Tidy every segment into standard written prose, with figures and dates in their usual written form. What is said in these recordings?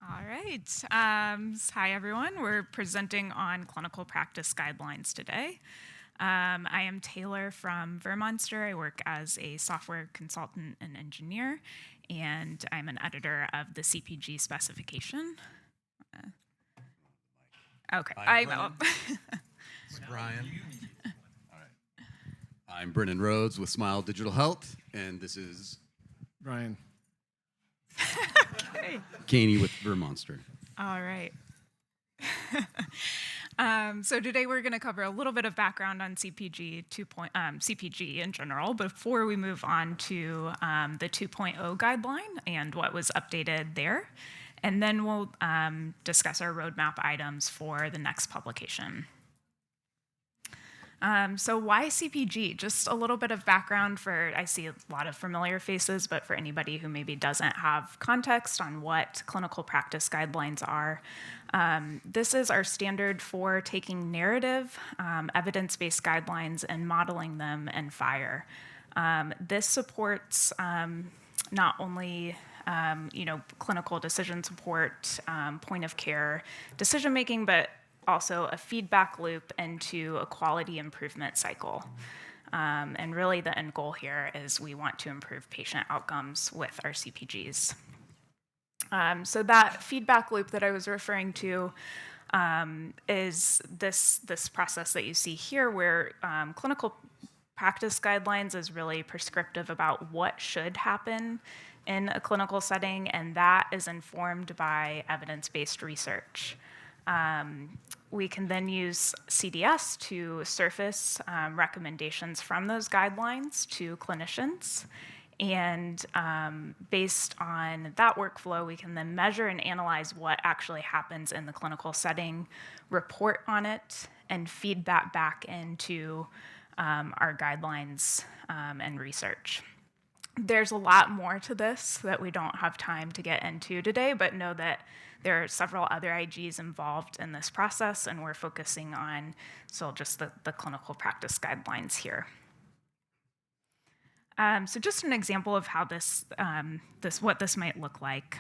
All right. Hi, everyone. We're presenting on clinical practice guidelines today. I am Taylor from Vermonster. I work as a software consultant and engineer, and I'm an editor of the CPG specification. Okay, I'm up. This is Brian. All right. I'm Brenin Rhodes with Smile Digital Health, and this is Brian. Okay. Kaney with Vermonster. All right. So today we're going to cover a little bit of background on CPG CPG in general before we move on to the 2.0 guideline and what was updated there. And then we'll discuss our roadmap items for the next publication. So why CPG? Just a little bit of background I see a lot of familiar faces, but for anybody who maybe doesn't have context on what clinical practice guidelines are, this is our standard for taking narrative, evidence-based guidelines and modeling them in FHIR. This supports not only clinical decision support, point of care decision making, but also a feedback loop into a quality improvement cycle. And really the end goal here is we want to improve patient outcomes with our CPGs. So that feedback loop that I was referring to is this process that you see here where clinical practice guidelines is really prescriptive about what should happen in a clinical setting, and that is informed by evidence-based research. We can then use CDS to surface recommendations from those guidelines to clinicians. And based on that workflow, we can then measure and analyze what actually happens in the clinical setting, report on it, and feed that back into our guidelines and research. There's a lot more to this that we don't have time to get into today, but know that there are several other IGs involved in this process, and we're focusing on still just the clinical practice guidelines here. So just an example of how what this might look like.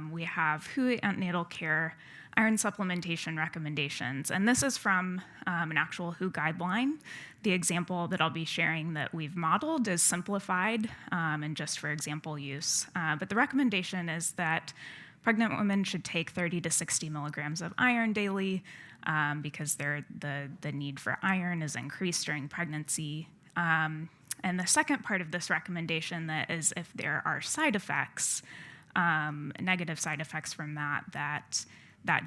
We have WHO antenatal care iron supplementation recommendations, and this is from an actual WHO guideline. The example that I'll be sharing that we've modeled is simplified and just for example use. But the recommendation is that pregnant women should take 30 to 60 milligrams of iron daily because the need for iron is increased during pregnancy. And the second part of this recommendation that is if there are side effects, negative side effects from that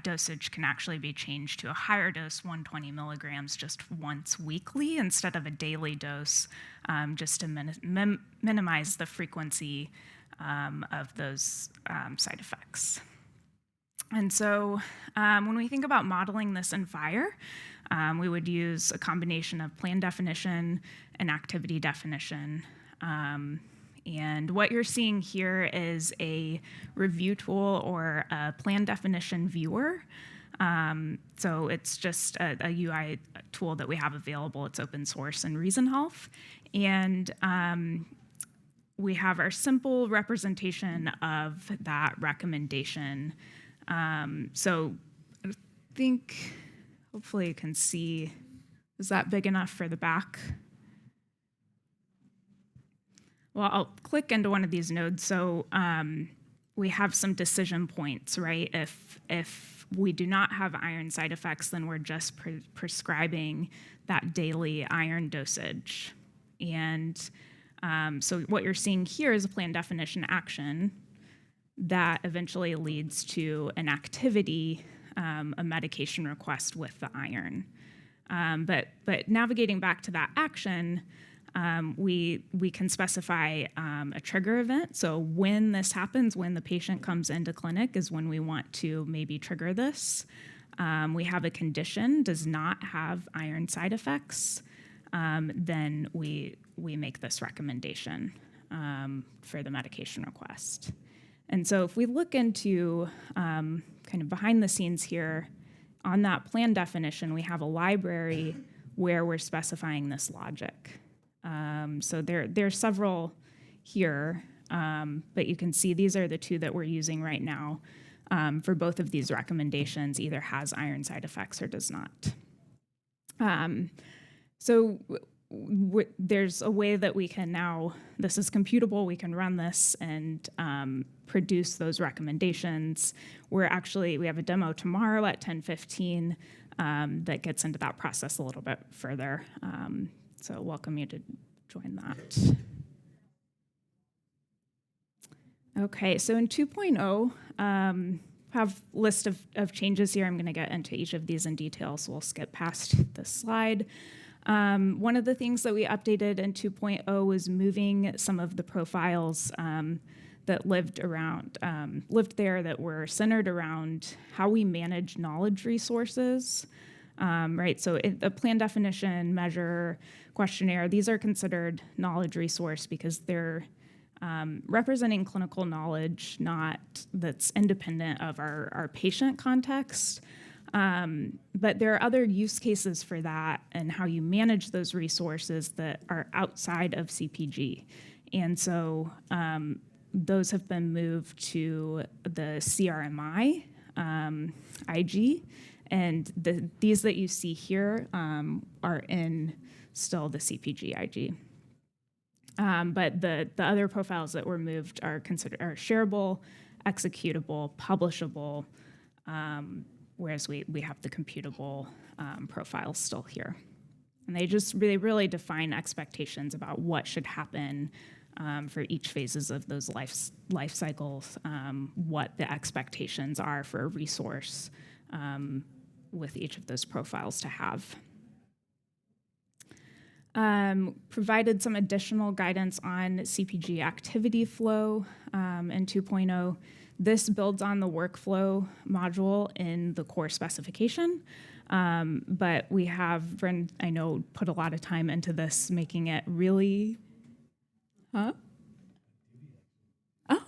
dosage can actually be changed to a higher dose, 120 milligrams, just once weekly instead of a daily dose, just to minimize the frequency of those side effects. And so when we think about modeling this in FHIR, we would use a combination of plan definition and activity definition. And what you're seeing here is a review tool or a plan definition viewer. So it's just a UI tool that we have available. It's open source in Reason Health. And we have our simple representation of that recommendation. So I think, hopefully you can see, is that big enough for the back? Well, I'll click into one of these nodes. So we have some decision points, right? If we do not have iron side effects, then we're just prescribing that daily iron dosage. And so what you're seeing here is a plan definition action that eventually leads to an activity, a medication request with the iron. But navigating back to that action, we can specify a trigger event. So when this happens, when the patient comes into clinic is when we want to maybe trigger this. We have a condition, does not have iron side effects. Then we make this recommendation for the medication request. And so if we look into kind of behind the scenes here, on that plan definition, we have a library where we're specifying this logic. So there are several here, but you can see these are the two that we're using right now. for both of these recommendations either has iron side effects or does not. So there's a way that we can now, this is computable, we can run this and produce those recommendations. We have a demo tomorrow at 10:15 that gets into that process a little bit further. So welcome you to join that. Okay, so in 2.0, have a list of changes here. I'm going to get into each of these in detail, so we'll skip past this slide. One of the things that we updated in 2.0 was moving some of the profiles that lived there that were centered around how we manage knowledge resources, right? So a plan definition, measure, questionnaire, these are considered knowledge resource because they're representing clinical knowledge, not that's independent of our patient context. But there are other use cases for that and how you manage those resources that are outside of CPG. And so those have been moved to the CRMI IG, and these that you see here are in still the CPG IG. But the other profiles that were moved are shareable, executable, publishable, whereas we have the computable profiles still here. And they really define expectations about what should happen for each phases of those life cycles, what the expectations are for a resource with each of those profiles to have. Provided some additional guidance on CPG activity flow in 2.0. This builds on the workflow module in the core specification, but we have, Brenin, I know, put a lot of time into this, making it really,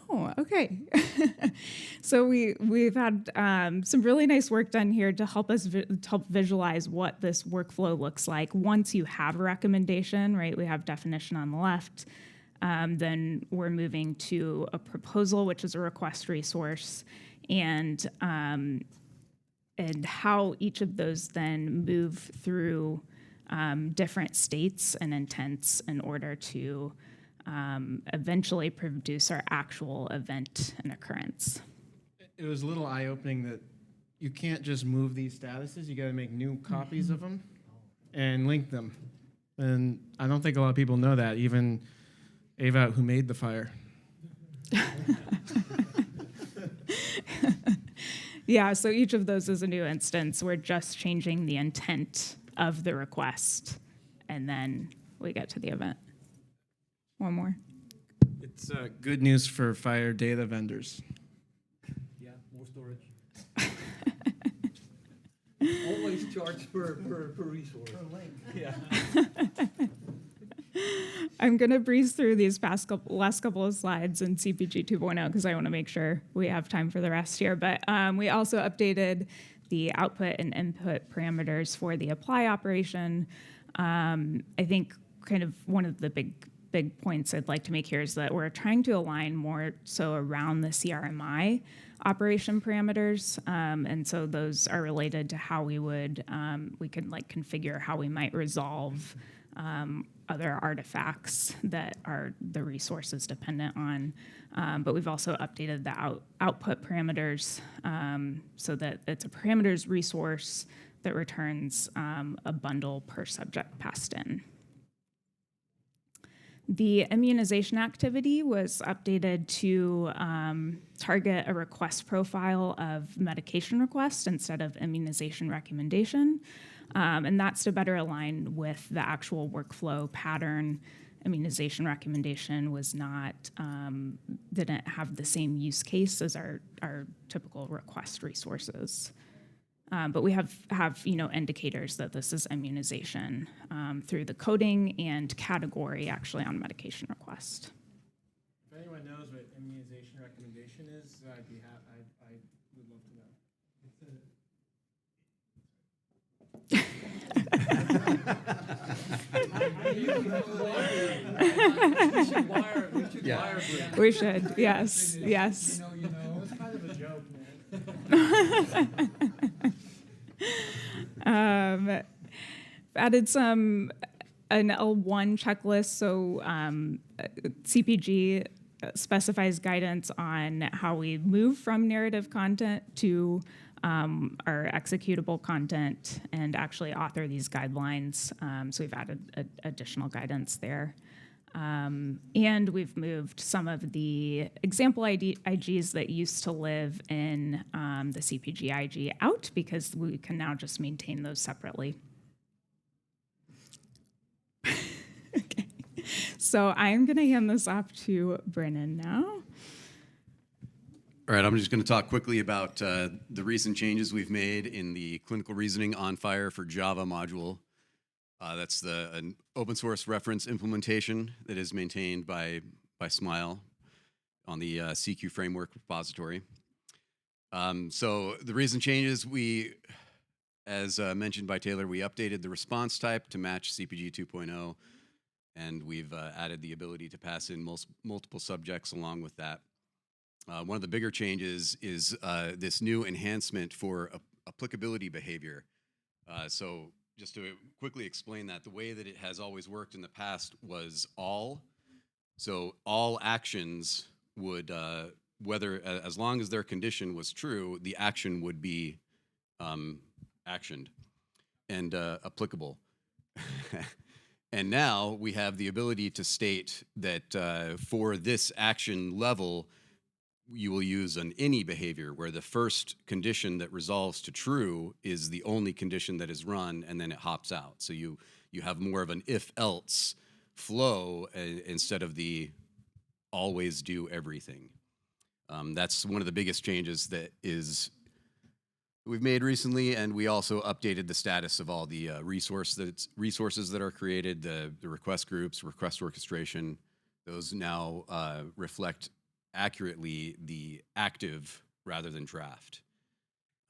Oh, okay. So we've had some really nice work done here to help us help visualize what this workflow looks like once you have a recommendation, right? We have definition on the left. Then we're moving to a proposal, which is a request resource, and how each of those then move through different states and intents in order to eventually produce our actual event and occurrence. It was a little eye-opening that you can't just move these statuses. You got to make new copies of them and link them. And I don't think a lot of people know that, even Ava, who made the FHIR. Yeah, so each of those is a new instance. We're just changing the intent of the request, and then we get to the event. One more. It's good news for FHIR data vendors. Yeah, more storage. Always charge per resource. Per link. Yeah. I'm going to breeze through these last couple of slides in CPG 2.0 because I want to make sure we have time for the rest here. But we also updated the output and input parameters for the apply operation. I think kind of one of the big points I'd like to make here is that we're trying to align more so around the CRMI operation parameters, and so those are related to how we can like configure how we might resolve other artifacts that are the resources dependent on. But we've also updated the output parameters so that it's a parameters resource that returns a bundle per subject passed in. The immunization activity was updated to target a request profile of medication request instead of immunization recommendation. And that's to better align with the actual workflow pattern. Immunization recommendation didn't have the same use case as our typical request resources. But we have indicators that this is immunization through the coding and category actually on medication request. If anyone knows what immunization recommendation is, I would love We should, yes. You know. It's kind of a joke, man. Added an L1 checklist, so CPG specifies guidance on how we move from narrative content to our executable content and actually author these guidelines. So we've added additional guidance there. And we've moved some of the example IGs that used to live in the CPG IG out because we can now just maintain those separately. Okay. So I'm going to hand this off to Brenin now. All right, I'm just going to talk quickly about the recent changes we've made in the clinical reasoning on FHIR for Java module. That's an open source reference implementation that is maintained by Smile on the CQ framework repository. So the recent changes, as mentioned by Taylor, we updated the response type to match CPG 2.0, and we've added the ability to pass in multiple subjects along with that. One of the bigger changes is this new enhancement for applicability behavior. So just to quickly explain that, the way that it has always worked in the past was all. So all actions would, as long as their condition was true, the action would be actioned and applicable. And now we have the ability to state that for this action level, you will else an any behavior where the first condition that resolves to true is the only condition that is run, and then it hops out. So you have more of an if-else flow instead of the always do everything. That's one of the biggest changes that we've made recently, and we also updated the status of all the resources that are created, the request groups, request orchestration. Those now reflect accurately the active rather than draft.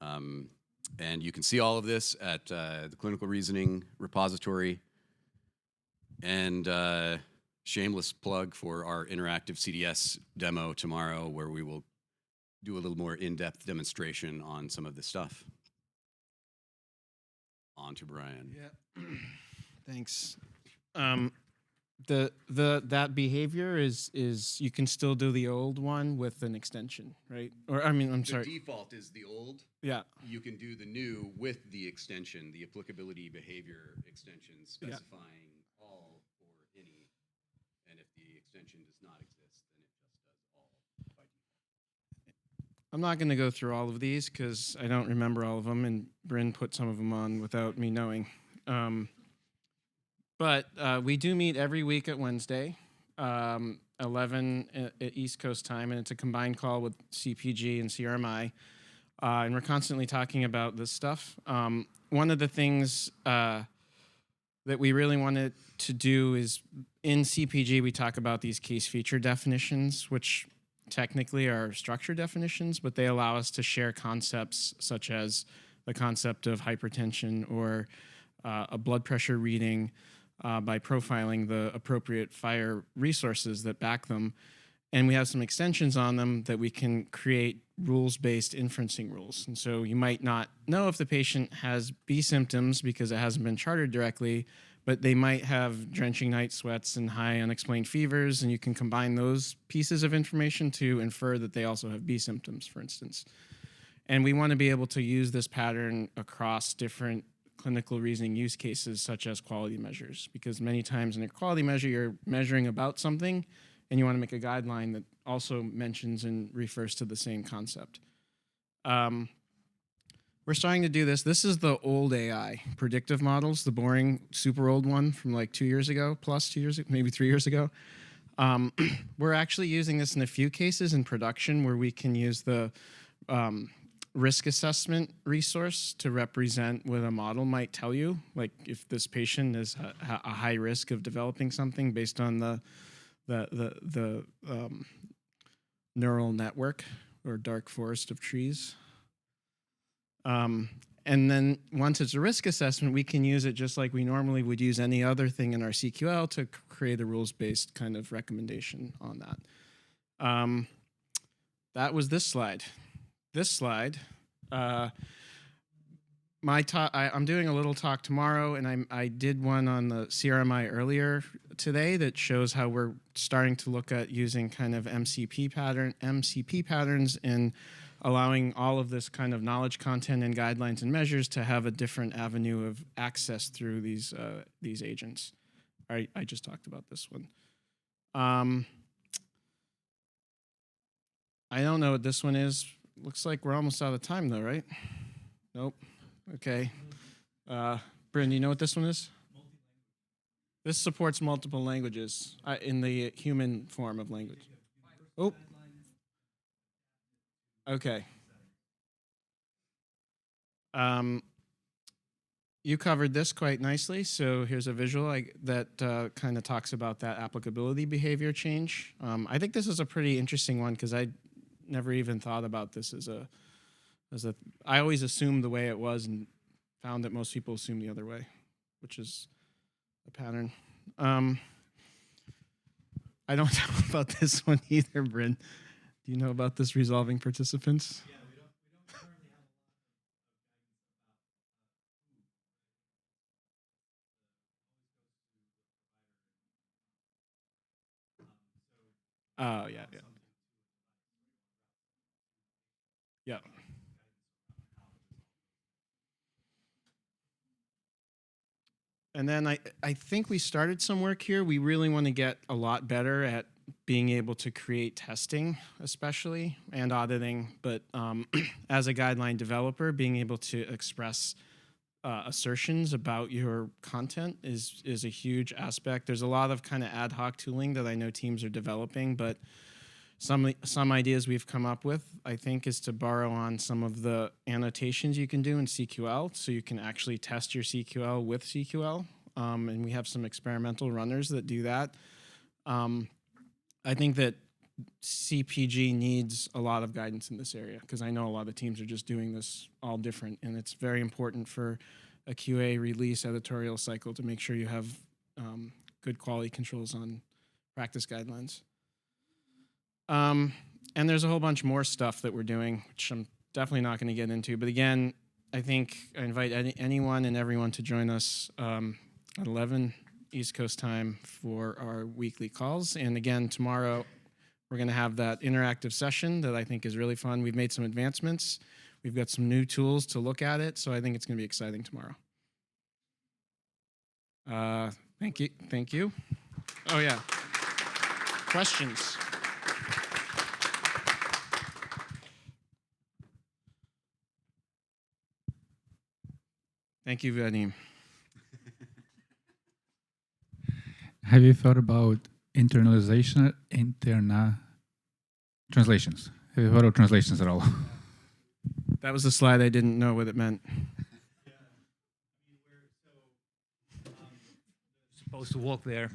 And you can see all of this at the clinical reasoning repository. And shameless plug for our interactive CDS demo tomorrow, where we will do a little more in-depth demonstration on some of this stuff. On to Brian. Yeah, thanks. That behavior is you can still do the old one with an extension, right? Or I'm sorry. The default is the old. Yeah. You can do the new with the extension, the applicability behavior extension specifying all or any. And if the extension does not exist, then it just does all by default. I'm not going to go through all of these because I don't remember all of them, and Bryn put some of them on without me knowing. But we do meet every week at Wednesday, 11 at East Coast time, and it's a combined call with CPG and CRMI. And we're constantly talking about this stuff. One of the things that we really wanted to do is in CPG, we talk about these case feature definitions, which technically are structure definitions, but they allow us to share concepts such as the concept of hypertension or a blood pressure reading, by profiling the appropriate FHIR resources that back them. And we have some extensions on them that we can create rules-based inferencing rules. And so you might not know if the patient has B symptoms because it hasn't been charted directly, but they might have drenching night sweats and high unexplained fevers, and you can combine those pieces of information to infer that they also have B symptoms, for instance. And we want to be able to use this pattern across different clinical reasoning use cases such as quality measures, because many times in a quality measure, you're measuring about something and you want to make a guideline that also mentions and refers to the same concept. We're starting to do this. This is the old AI, predictive models, the boring, super old one from like 2 years ago, plus 2 years, maybe 3 years ago. We're actually using this in a few cases in production where we can use the risk assessment resource to represent what a model might tell you, like if this patient is a high risk of developing something based on the neural network or dark forest of trees. And then once it's a risk assessment, we can use it just like we normally would use any other thing in our CQL to create a rules-based kind of recommendation on that. That was this slide. This slide My talk, I'm doing a little talk tomorrow, and I did one on the CRMI earlier today that shows how we're starting to look at using kind of MCP patterns and allowing all of this kind of knowledge content and guidelines and measures to have a different avenue of access through these agents. I just talked about this one. I don't know what this one is. Looks like we're almost out of time though, right? Nope. Okay. Brenin, you know what this one is? This supports multiple languages in the human form of language. Oh. Okay. You covered this quite nicely, so here's a visual that kind of talks about that applicability behavior change. I think this is a pretty interesting one because I never even thought about this as a. I always assumed the way it was and found that most people assume the other way, which is a pattern. I don't know about this one either, Bryn. Do you know about this resolving participants? Yeah, we don't currently have a lot of guidance about who. Oh, yeah. Yeah. And then I think we started some work here. We really want to get a lot better at being able to create testing, especially, and auditing. But as a guideline developer, being able to express assertions about your content is a huge aspect. There's a lot of kind of ad hoc tooling that I know teams are developing, but some ideas we've come up with, I think, is to borrow on some of the annotations you can do in CQL, so you can actually test your CQL with CQL, and we have some experimental runners that do that. I think that CPG needs a lot of guidance in this area because I know a lot of teams are just doing this all different, and it's very important for a QA release editorial cycle to make sure you have good quality controls on practice guidelines. And there's a whole bunch more stuff that we're doing, which I'm definitely not going to get into. But again, I think I invite anyone and everyone to join us at 11 East Coast time for our weekly calls. And again, tomorrow, we're going to have that interactive session that I think is really fun. We've made some advancements. We've got some new tools to look at it. So I think it's going to be exciting tomorrow. Thank you. Thank you. Oh, yeah. Questions? Thank you, Vadim. Have you thought about translations? Have you thought of translations at all? That was the slide I didn't know what it meant. Supposed to walk there.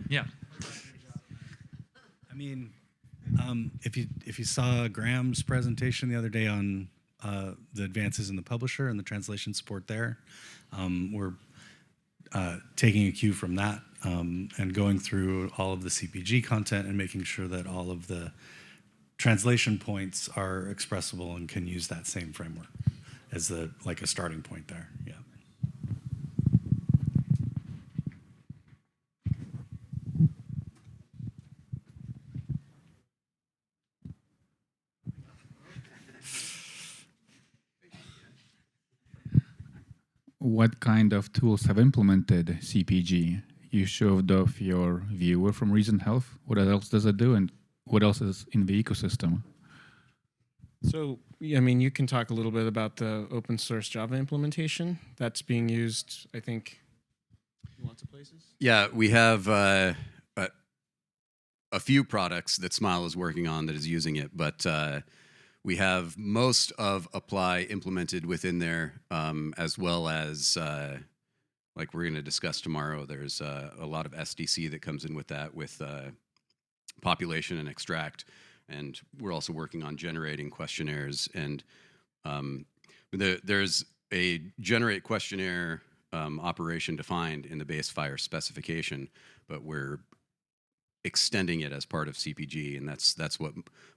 Yeah. I mean, if you saw Graham's presentation the other day on the advances in the publisher and the translation support there, we're taking a cue from that and going through all of the CPG content and making sure that all of the translation points are expressible and can use that same framework as a starting point there. Yeah. What kind of tools have implemented CPG? You showed off your viewer from Recent Health. What else does it do, and what else is in the ecosystem? So, I mean, you can talk a little bit about the open source Java implementation that's being used, I think, in lots of places. Yeah, we have a few products that Smile is working on that is using it, but we have most of Apply implemented within there, as well as, like we're going to discuss tomorrow, there's a lot of SDC that comes in with that, with population and extract. And we're also working on generating questionnaires. And there's a generate questionnaire operation defined in the base FHIR specification, but we're extending it as part of CPG, and that's what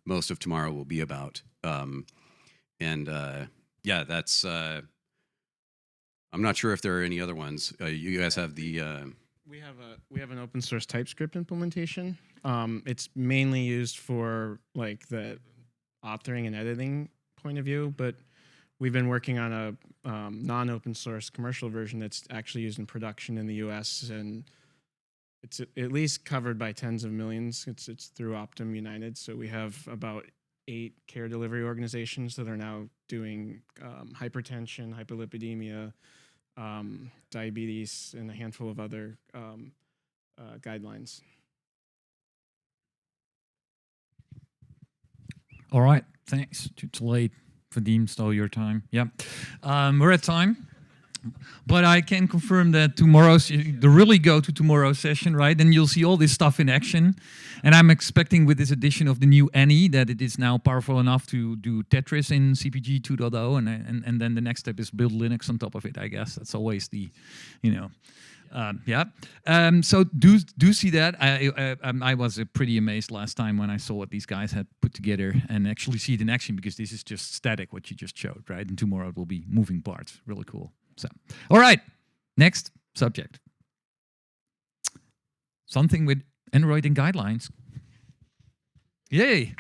most of tomorrow will be about. yeah, that's. I'm not sure if there are any other ones. You guys have the. We have an open source TypeScript implementation. It's mainly used for like the authoring and editing point of view, but we've been working on a non-open source commercial version that's actually used in production in the U.S. and it's at least covered by tens of millions. It's through Optum United, so we have about 8 care delivery organizations that are now doing hypertension, hyperlipidemia, diabetes, and a handful of other guidelines. All right, thanks. It's late. Vadim stole your time. Yeah, we're at time. But I can confirm that tomorrow's, the really go to tomorrow's session, right? And you'll see all this stuff in action. And I'm expecting with this addition of the new Annie that it is now powerful enough to do Tetris in CPG 2.0. And then the next step is build Linux on top of it, I guess. That's always the, you know. Yeah. So do see that. I was pretty amazed last time when I saw what these guys had put together and actually see it in action, because this is just static, what you just showed, right? And tomorrow it will be moving parts. Really cool. So, all right, next subject. Something with Android and guidelines. Yay.